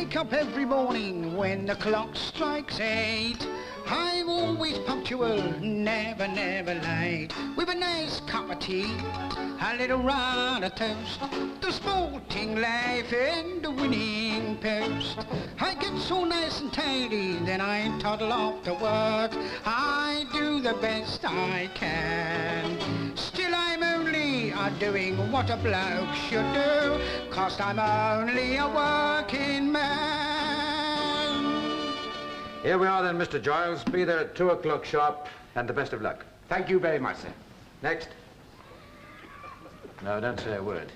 wake up every morning when the clock strikes 8. I'm always punctual, never, never late. With a nice cup of tea, a little round of toast, the sporting life and the winning post. I get so nice and tidy, then I toddle off to work. I do the best I can. Still I'm only doing what a bloke should do, 'cause I'm only a working man. Here we are then, Mr. Giles. Be there at 2 o'clock sharp, and the best of luck. Thank you very much, sir. Next. No, don't say a word.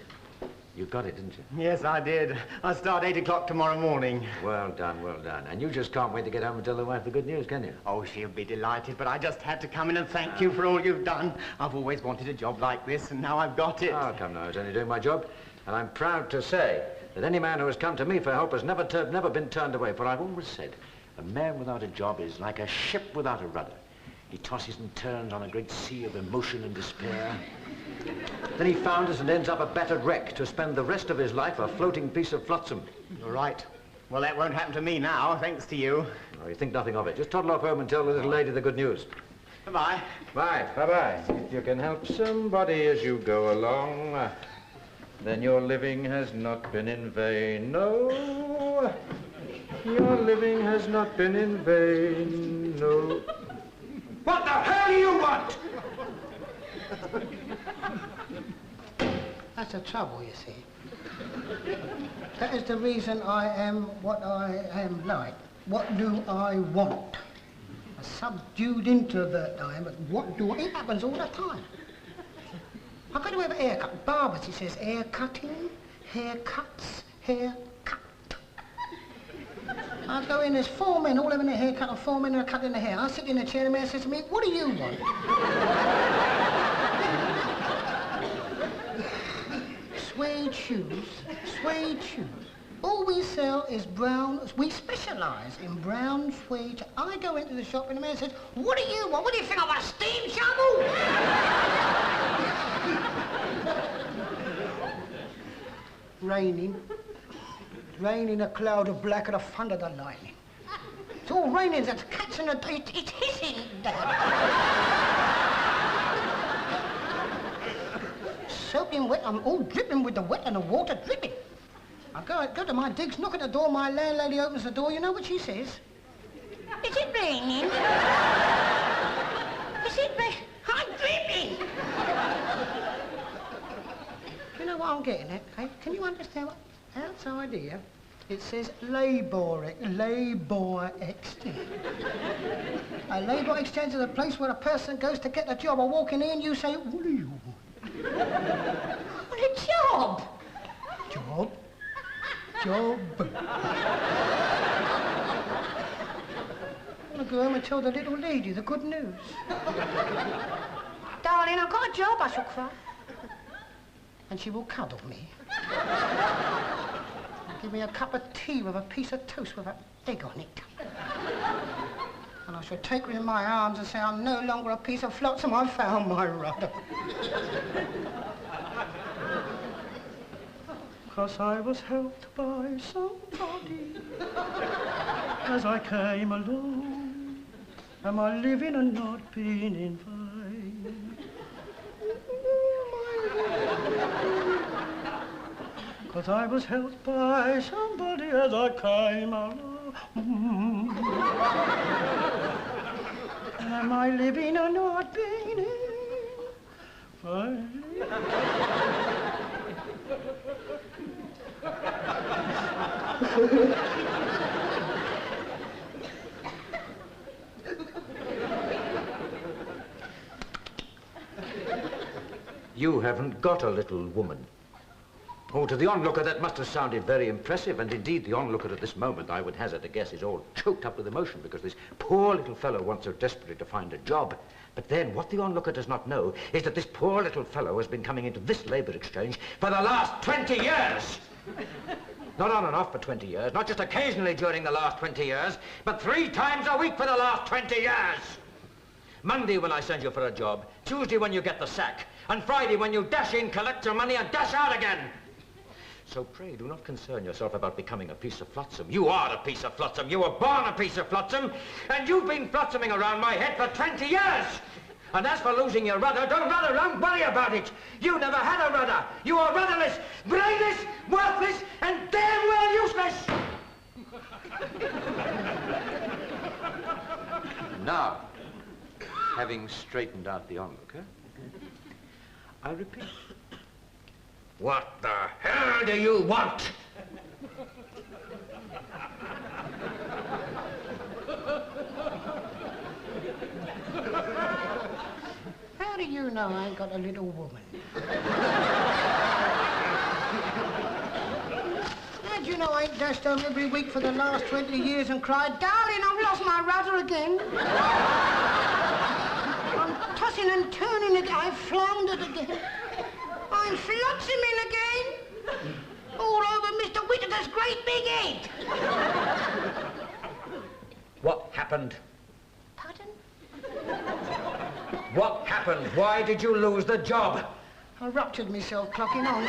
You got it, didn't you? Yes, I did. I start 8 o'clock tomorrow morning. Well done, well done. And you just can't wait to get home and tell the wife the good news, can you? Oh, she'll be delighted, but I just had to come in and thank you for all you've done. I've always wanted a job like this, and now I've got it. Oh, come now, I was only doing my job. And I'm proud to say that any man who has come to me for help has never been turned away, for I've always said, a man without a job is like a ship without a rudder. He tosses and turns on a great sea of emotion and despair. Then he founders and ends up a battered wreck to spend the rest of his life a floating piece of flotsam. You're right. Well, that won't happen to me now, thanks to you. Oh, you think nothing of it. Just toddle off home and tell the little lady the good news. Bye-bye. Bye. Bye-bye. If you can help somebody as you go along, then your living has not been in vain. No, your living has not been in vain. No. What the hell do you want? That's the trouble, you see. That is the reason I am what I am like. What do I want? A subdued introvert I am, but what do I... It happens all the time. I've got to have a haircut. Barbers, he says, hair cutting, haircuts, hair cut. I go in, there's 4 men all having a haircut and 4 men are cutting the hair. I sit in a chair and the man says to me, what do you want? Suede shoes, suede shoes. All we sell is brown, we specialise in brown suede. I go into the shop and the man says, what do you want? What do you think, I want a steam shovel? Raining. Raining, a cloud of black and a thunder the lightning. It's all raining, it's catching a... It's hissing down. Soaking wet, I'm all dripping with the wet and the water dripping. I go to my digs, knock at the door, my landlady opens the door, you know what she says? Is it raining? Is it raining? I'm dripping! You know what I'm getting at, eh? Can you understand what? Outside here, it says labour exchange. A labour exchange is a place where a person goes to get a job. I walk in here and you say, what do you want? What a job! Job? Job. I want to go home and tell the little lady the good news. Darling, I've got a job, I shall cry. And she will cuddle me. Give me a cup of tea with a piece of toast with an egg on it. And I shall take her in my arms and say, I'm no longer a piece of flotsam, I've found my rudder. 'Cause I was helped by somebody as I came along, and my living had not been in vain. 'Cause I was helped by somebody as I came along, and my living had not been in vain. You haven't got a little woman. Oh, to the onlooker, that must have sounded very impressive, and indeed the onlooker at this moment, I would hazard a guess, is all choked up with emotion because this poor little fellow wants so desperately to find a job. But then, what the onlooker does not know is that this poor little fellow has been coming into this labour exchange for the last 20 years! Not on and off for 20 years, not just occasionally during the last 20 years, but 3 times a week for the last 20 years! Monday when I send you for a job, Tuesday when you get the sack, and Friday when you dash in, collect your money, and dash out again! So pray do not concern yourself about becoming a piece of flotsam. You are a piece of flotsam. You were born a piece of flotsam, and you've been flotsoming around my head for 20 years. And as for losing your rudder, don't worry about it. You never had a rudder. You are rudderless, brainless, worthless, and damn well useless. Now, having straightened out the onlooker, I repeat. What the hell do you want? How do you know I ain't got a little woman? How do you know I ain't dashed home every week for the last 20 years and cried, darling, I've lost my rudder again. I'm tossing and turning again. I've floundered again. I'm flotsoming again. All over Mr. Whittaker's great big head. What happened? Pardon? What happened? Why did you lose the job? I ruptured myself clocking on.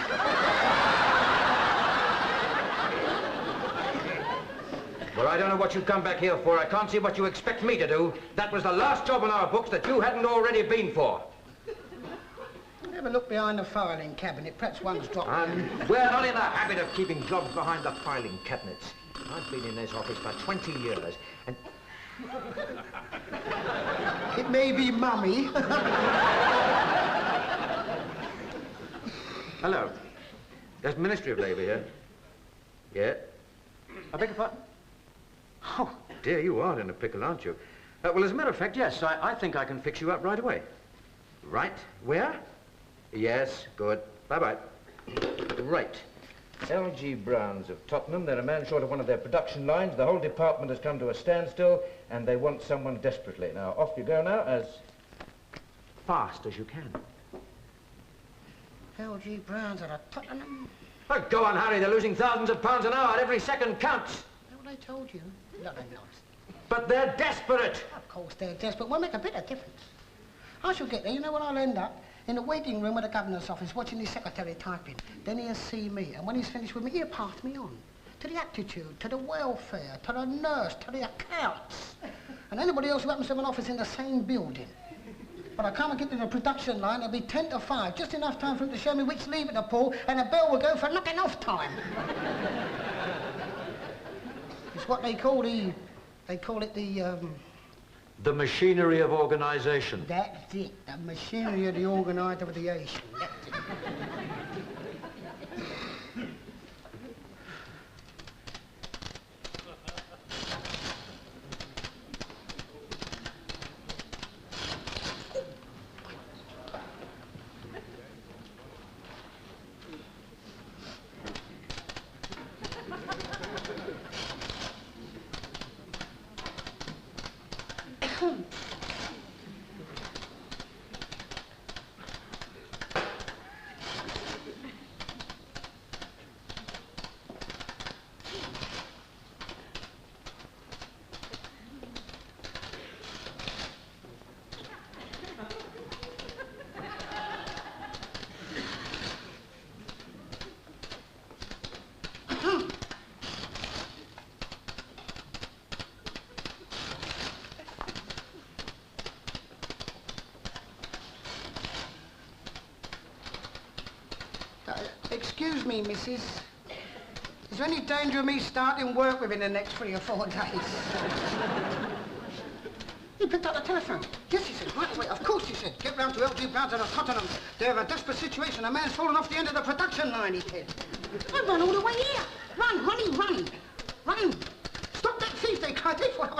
Well, I don't know what you've come back here for. I can't see what you expect me to do. That was the last job on our books that you hadn't already been for. Have a look behind the filing cabinet. Perhaps one's dropped. We're not in the habit of keeping jobs behind the filing cabinets. I've been in this office for 20 years, and... It may be Mummy. Hello. There's Ministry of Labour here. Yeah? I beg your pardon? Oh, dear, you are in a pickle, aren't you? Well, as a matter of fact, yes, I think I can fix you up right away. Right? Where? Yes, good. Bye-bye. Right. L.G. Brown's of Tottenham. They're a man short of one of their production lines. The whole department has come to a standstill, and they want someone desperately. Now, off you go now, as fast as you can. L.G. Brown's at a Tottenham. Oh, go on, Harry. They're losing thousands of pounds an hour. Every second counts. Is that what I told you? No, they're not. But they're desperate. Of course they're desperate. We'll make a bit of difference. I shall get there. You know what I'll end up? In the waiting room at the governor's office, watching his secretary typing. Then he'll see me, and when he's finished with me, he'll pass me on. To the aptitude, to the welfare, to the nurse, to the accounts. And anybody else who happens to have an office in the same building. But I can't get to the production line. It'll be 10 to 5. Just enough time for him to show me which lever to pull, and the bell will go for knocking off time. It's what they call the... They call it the, The machinery of organisation. That's it. The machinery of the organisation. That's it. Excuse me, missus. Is there any danger of me starting work within the next 3 or 4 days? He picked up the telephone. Yes, he said, right away. Of course, he said. Get round to L.G. Brown's at Tottenham. They have a desperate situation. A man's fallen off the end of the production line, he said. I run all the way here. Run, Ronnie, run. Run. Stop that thief, they cried. They thought,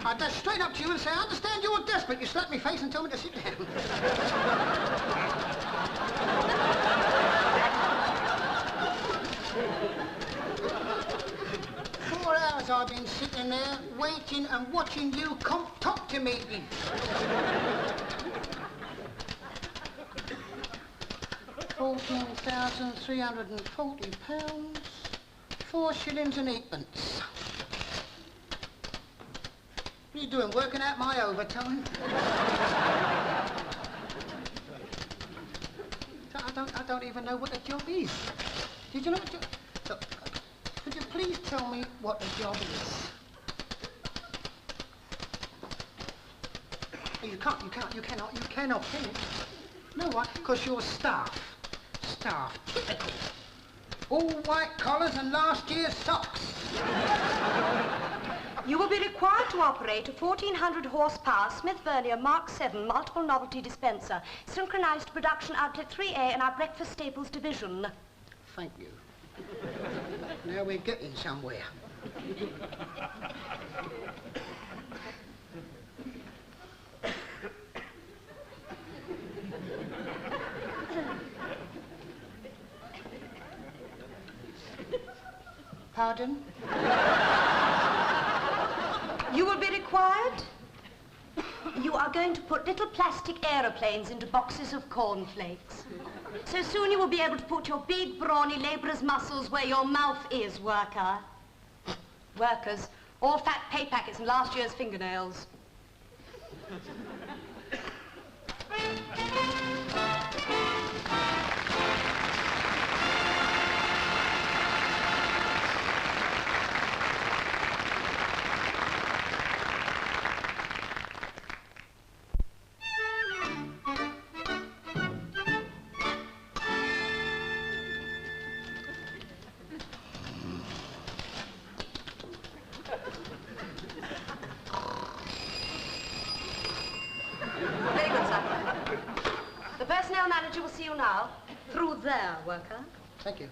I'd dash straight up to you and say, I understand you're desperate. You slapped me face and told me to sit down. 4 hours I've been sitting there, waiting and watching you talk to me. £14,340, 4 shillings and 8pence. What are you doing, working out my overtime? I I don't even know what the job is. Did you know what look, could you please tell me what the job is? Oh, you cannot, can you? No, why? Because you're staff. Staff, typical. All white collars and last year's socks. You will be required to operate a 1400 horsepower Smith Vernier Mark 7 multiple novelty dispenser, synchronized to production outlet 3A in our breakfast staples division. Thank you. Now we're getting somewhere. Pardon? You will be required. You are going to put little plastic aeroplanes into boxes of cornflakes. So soon you will be able to put your big, brawny labourer's muscles where your mouth is, worker. Workers, all fat pay packets and last year's fingernails. Manager will see you now. Through there, worker. Thank you.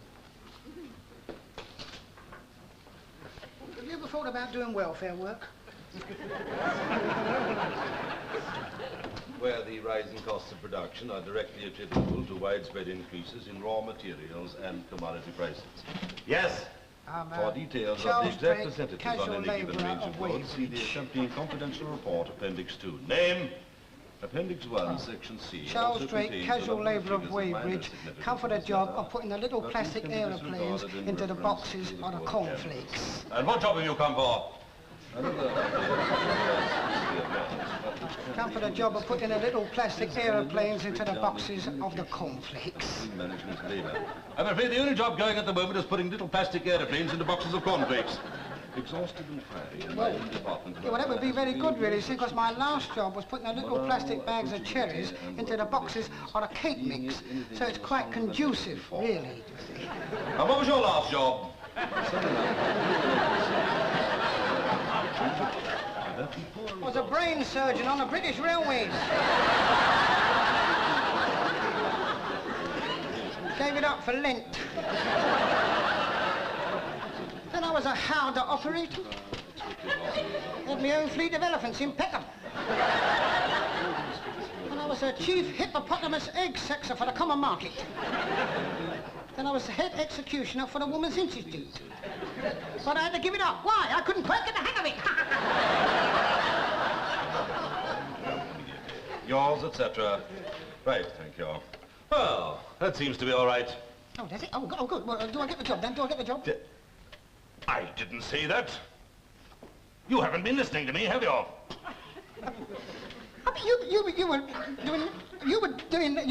Have you ever thought about doing welfare work? Where the rising costs of production are directly attributable to widespread increases in raw materials and commodity prices. Yes. For details of the exact percentages on any given range of goods, see the accompanying confidential report, Appendix 2. Name? Appendix 1, Section C. Charles Drake, casual labourer of Weybridge, come for the job of putting the little plastic aeroplanes into the boxes of the cornflakes. And what job have you come for? Come for the job of putting the little plastic aeroplanes into the boxes of the cornflakes. Management of labour. I'm afraid the only job going at the moment is putting little plastic aeroplanes into boxes of cornflakes. Exhausted and tired in my own department. Yeah, well, that would be very good, really, see, because my last job was putting the little plastic bags of cherries into the boxes of a cake mix, so it's quite conducive, really. And what was your last job? I was a brain surgeon on the British Railways. Gave it up for Lent. Then I was a howdah operator. Had my own fleet of elephants in Peckham. And I was a chief hippopotamus egg sexer for the common market. Then I was the head executioner for the Women's Institute. But I had to give it up. Why? I couldn't quite get the hang of it. Yours, etc. Right, thank you. Well, that seems to be all right. Oh, does it? Oh, good. Well, do I get the job then? Do I get the job? I didn't say that. You haven't been listening to me, have you? You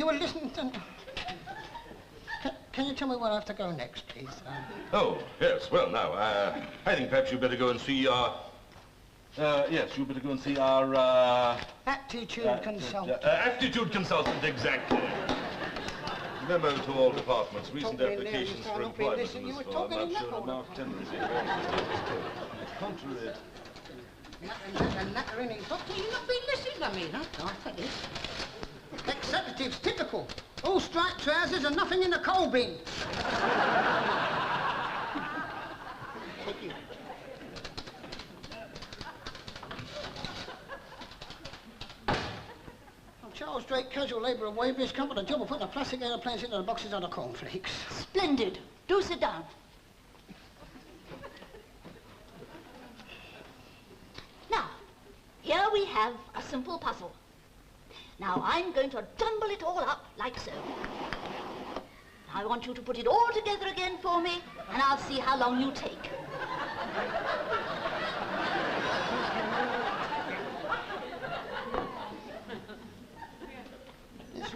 were listening to... Can you tell me where I have to go next, please? Oh, yes. Well, now, I think perhaps you'd better go and see our... yes, you'd better go and see our, Aptitude consultant. Aptitude consultant, exactly. Memo to all departments. Recent applications for employment in this firm have shown a marked tendency contrary. Doctor, you've not been listening to me, huh? I think it. Ex-executives, typical. All striped trousers and nothing in the coal bin. Thank you. Charles Drake, casual labourer of Weybridge, come for the job of putting the plastic aeroplanes into the boxes of the cornflakes. Splendid. Do sit down. Now, here we have a simple puzzle. Now, I'm going to jumble it all up like so. I want you to put it all together again for me, and I'll see how long you take.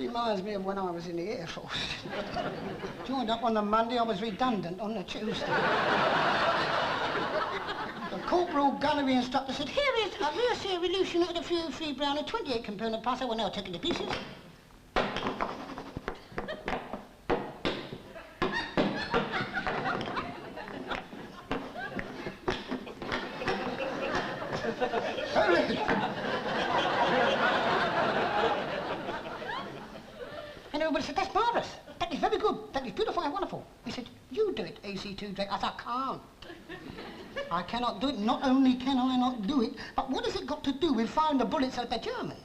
reminds me of when I was in the Air Force. Joined up on the Monday, I was redundant on the Tuesday. The corporal gunnery instructor said, here is a rear seat revolution at the fuel free Brownie 28 component parts. I will now take it to pieces. And everybody said, that's marvellous. That is very good. That is beautiful and wonderful. He said, you do it, AC2 Drake. I said, I can't. I cannot do it. Not only can I not do it, but what has it got to do with firing the bullets at the Germans?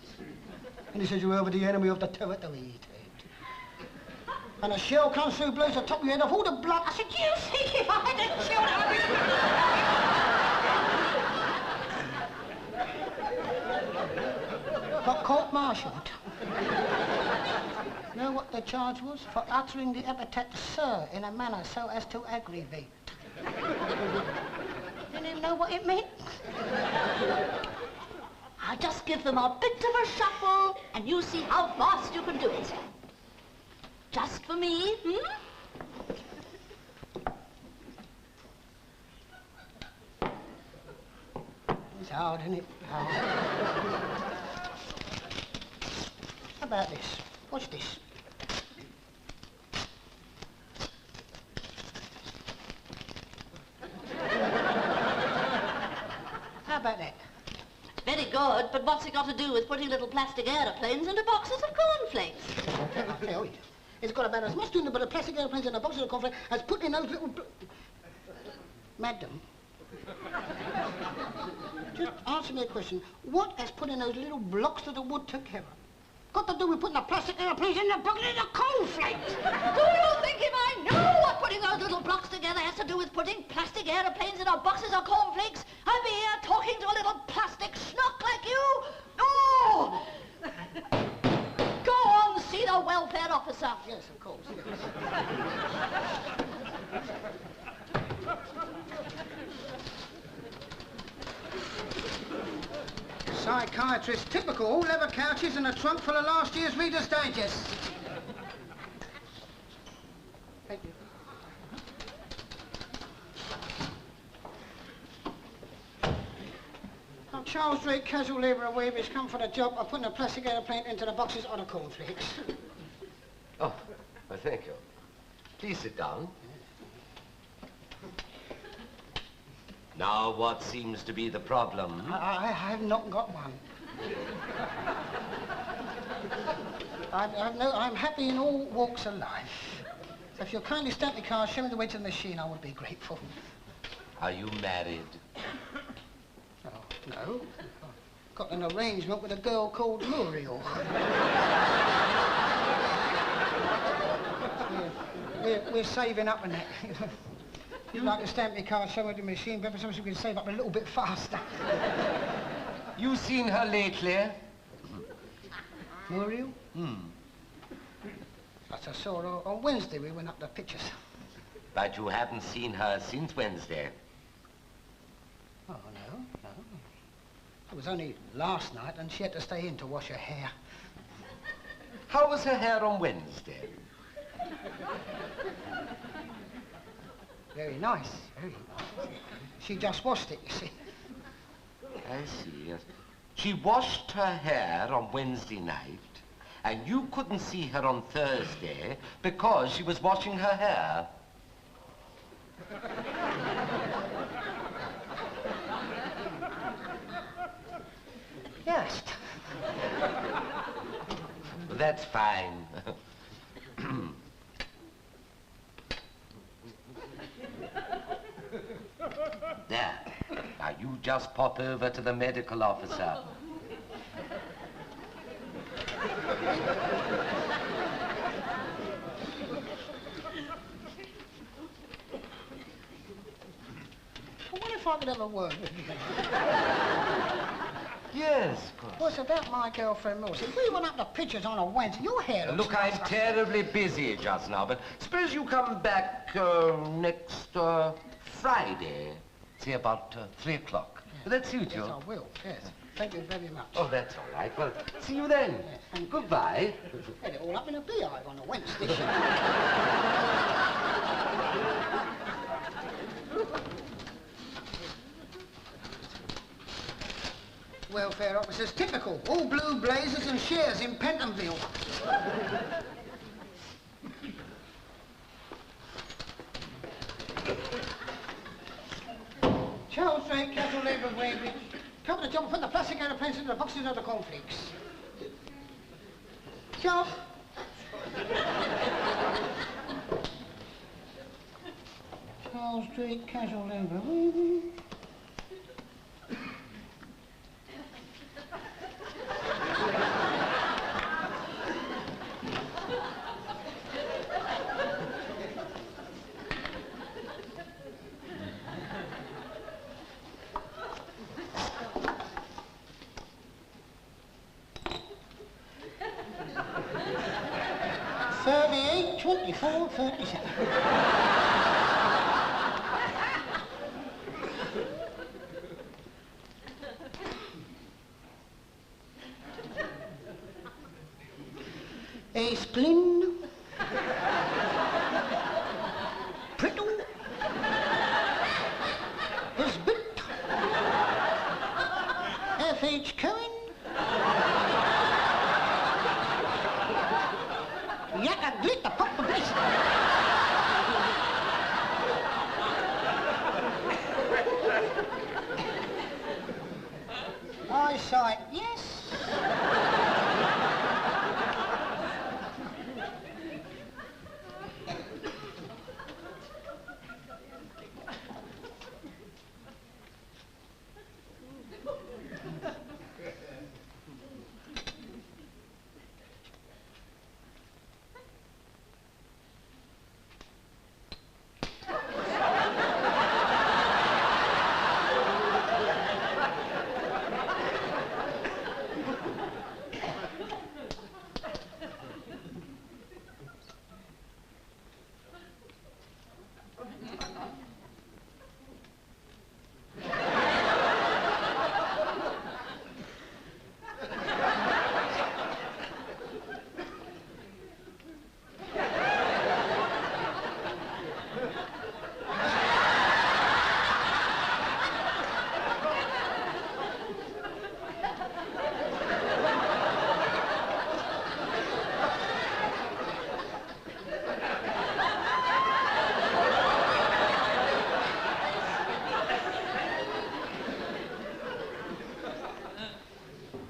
And he says, you are the enemy of the territory. And a shell comes through, blows the top of your head off, all the blood. I said, you think if I had a shell, got court-martialed. Know what the charge was? For uttering the epithet sir in a manner so as to aggravate. Didn't even know what it meant. I'll just give them a bit of a shuffle, and you see how fast you can do it. Just for me, It's hard, isn't it? Hard. How about this? What's this? How about that? Very good, but what's it got to do with putting little plastic aeroplanes into boxes of cornflakes? I'll tell you. It's got about as much to do with the plastic airplanes in a box of cornflakes as putting those little... Madam, just answer me a question. What has putting those little blocks of the wood together got to do with putting the plastic airplanes in the box of the cornflakes? Do you think if I knew what putting those little blocks together has to do with putting plastic aeroplanes in our boxes of cornflakes, I'd be here talking to a little plastic schnock like you? Oh! Go on, see the welfare officer. Yes, of course. Yes. Psychiatrist, typical, all leather couches and a trunk full of last year's Reader's Digest. Thank you. I'm Charles Drake, casual labourer, waivers, come for the job of putting a plastic aeroplane into the boxes of the cornflakes. Oh, well, thank you. Please sit down. Now, what seems to be the problem? I have not got one. I'm happy in all walks of life. So if you'll kindly stamp the car, show me the way to the machine, I would be grateful. Are you married? Oh, no. Got an arrangement with a girl called Muriel. We're saving up on that. You'd like to stamp your card, show her the machine, but perhaps we can save up a little bit faster. You seen her lately? Muriel? But I saw her on Wednesday. We went up the pictures. But you haven't seen her since Wednesday. Oh, no. It was only last night, and she had to stay in to wash her hair. How was her hair on Wednesday? Very nice, very nice. She just washed it, you see. I see, yes. She washed her hair on Wednesday night, and you couldn't see her on Thursday because she was washing her hair. Yes. That's fine. There. Now, you just pop over to the medical officer. What if I could have a word with you? Yes, of course. Well, it's about my girlfriend, Mills. If we went up the pictures on a Wednesday, your hair looks Look, I'm nice. terribly busy just now, but suppose you come back next Friday, say about 3 o'clock. Will that suit you? Yes, I will, yes. Thank you very much. Oh, that's all right. Well, see you then. Yes, goodbye. Had it all up in a beehive on a Wednesday. Welfare officers, typical. All blue blazers and shares in Pentonville. Charles Drake, casual labour of Weybridge. Come to the job and put the plastic aeroplanes into the boxes of the cornflakes. Job. Charles Drake, casual labour of Weybridge. $38, $24, $37. Ace Glynn. Prittle. Husband. F.H. Cohen. Yakka glitter pop of blister. Eyesight, yes.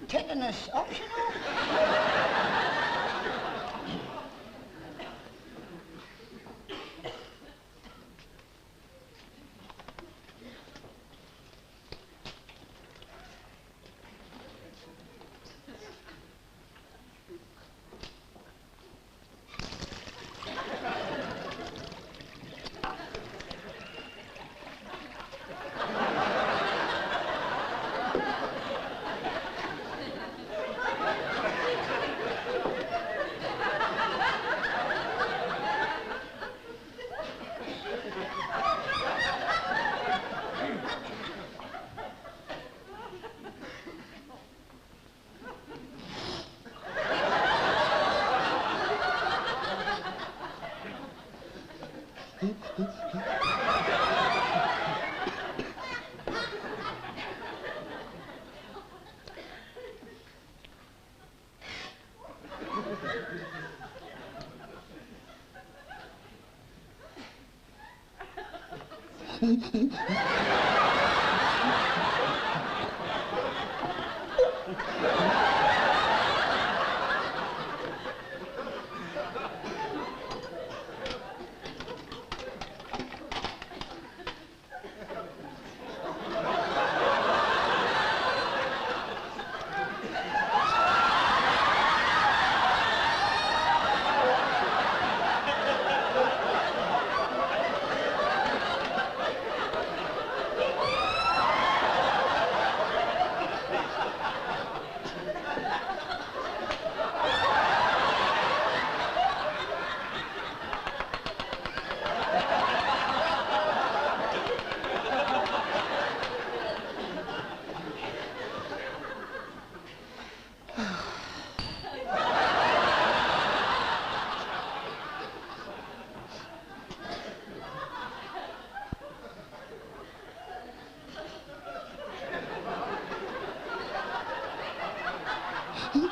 Tetanus optional? Yeah.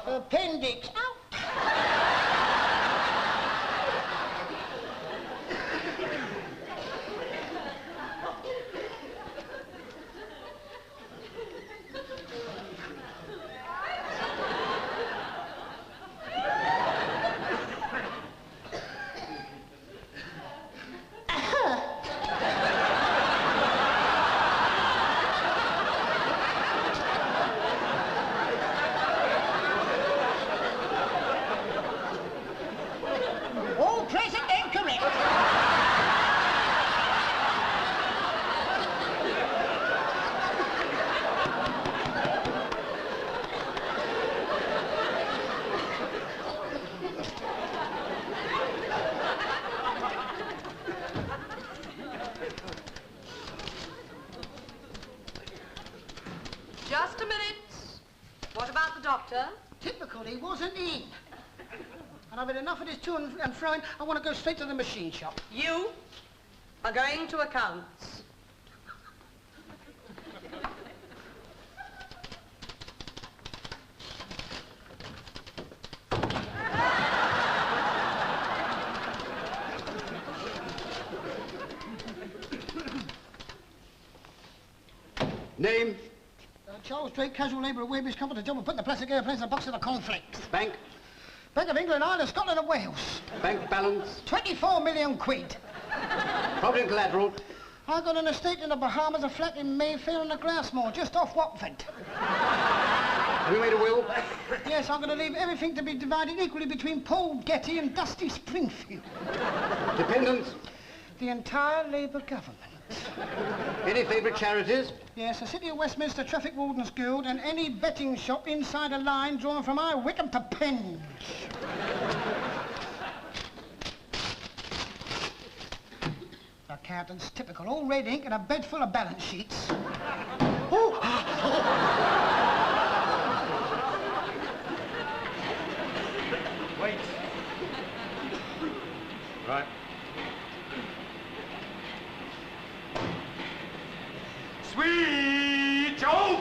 Appendix out. All present and correct. Just a minute. What about the doctor? Typical, he wasn't in. And I've had enough of this to and froing. I want to go straight to the machine shop. You are going to accounts. Name? Charles Drake, casual labourer, Weber's company, job of putting the plastic airplanes in a box of the cornflakes. Bank? Bank of England, Ireland, Scotland and Wales. Bank balance? 24 million quid. Property collateral? I got an estate in the Bahamas, a flat in Mayfair and a Glassmore, just off Watford. Have you made a will? Yes, I'm going to leave everything to be divided equally between Paul Getty and Dusty Springfield. Dependents? The entire Labour government. Any favourite charities? Yes, the City of Westminster Traffic Wardens Guild and any betting shop inside a line drawn from High Wycombe to Penge. Accountants, typical, all red ink and a bed full of balance sheets. Wait. Right. Sweet Joe!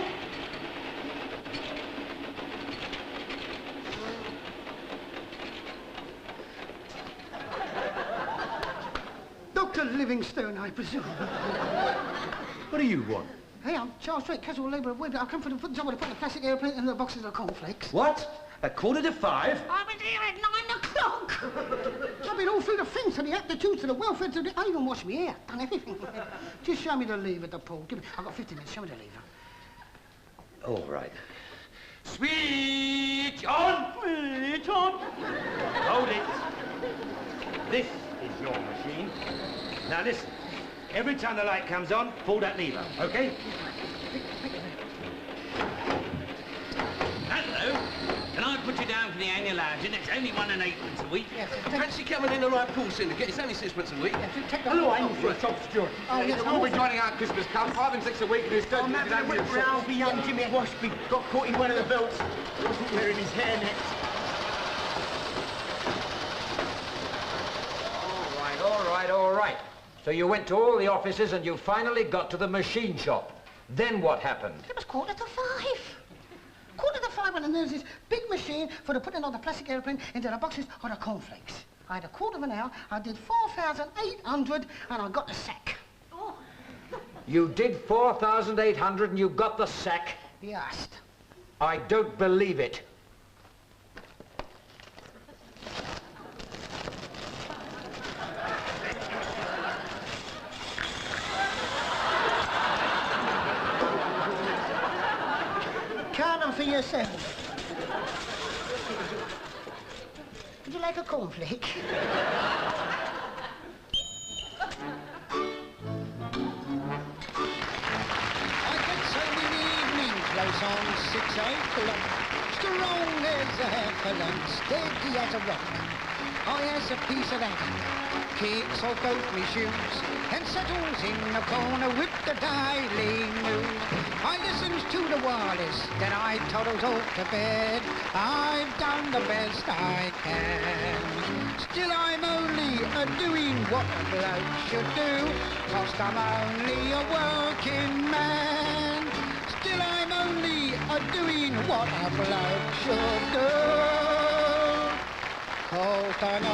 Dr. Livingstone, I presume. What do you want? Hey, I'm Charles Drake, casual labourer of Weber. I've come for the job of putting the plastic airplane in the boxes of cornflakes. What? At 5:15? I was here at 9 o'clock. I've been all through the things, to the aptitude, to the welfare, to the... I even washed my hair, done everything. Just show me the lever, the Paul. Give me... I've got 15 minutes, show me the lever. All right. Sweet John! Sweet John! Hold it. This is your machine. Now listen. Every time the light comes on, pull that lever, okay? Hello. Can I put you down for the annual agent. It's only 1 and 8pence a week. Yes, fancy coming in the right pool syndicate. It's only 6pence a week. Yes, take the... Hello, I'm Tom Stewart. Oh, yes, we'll be joining our Christmas club, 5 and 6 a week. And I'm having a whip round for young Jimmy Washby. Got caught in one of the belts. Wasn't wearing his hairnet. All right. So you went to all the offices and you finally got to the machine shop. Then what happened? It was 5:15. 5:15 when there's this big machine for the putting all the plastic airplane into the boxes of the cornflakes. I had a quarter of an hour, I did 4,800 and I got the sack. Oh. You did 4,800 and you got the sack? Yes. I don't believe it. Count them for yourself. Would you like a cornflake? I get so many evening close on 6 o'clock. Strong as a heifer and steady as a rock. I has a piece of that, kicks off both my shoes, and settles in the corner with the Daily News. I listens to the wireless, then I toddles off to bed. I've done the best I can. Still I'm only doing what a bloke should do, 'cause I'm only a working man. Still I'm only doing what a bloke should do. 'Cause I'm